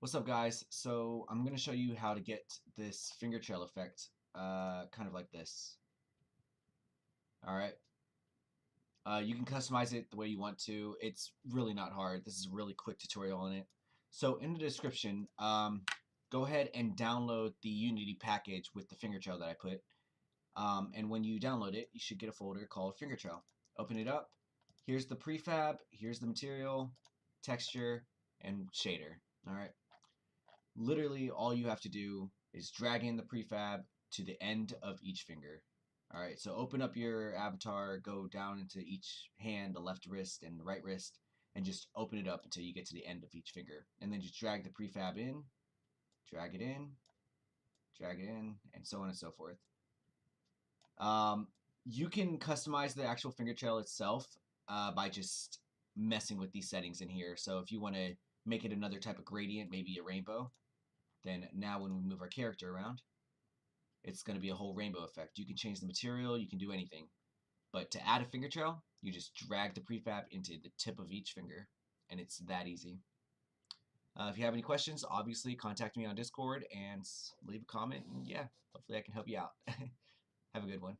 What's up, guys? So I'm going to show you how to get this finger trail effect, kind of like this. All right. You can customize it the way you want to. It's really not hard. This is a really quick tutorial on it. So in the description, go ahead and download the Unity package with the finger trail that I put. And when you download it, you should get a folder called finger trail. Open it up. Here's the prefab. Here's the material, texture, and shader. All right. Literally all you have to do is drag in the prefab to the end of each finger. Alright, so open up your avatar, go down into each hand, the left wrist and the right wrist, and just open it up until you get to the end of each finger. And then just drag the prefab in, drag it in, drag it in, and so on and so forth. You can customize the actual finger trail itself by just messing with these settings in here. So if you want to make it another type of gradient, maybe a rainbow, then now when we move our character around, it's going to be a whole rainbow effect. You can change the material, you can do anything. But to add a finger trail, you just drag the prefab into the tip of each finger, and it's that easy. If you have any questions, obviously contact me on Discord and leave a comment, and yeah, hopefully I can help you out. Have a good one.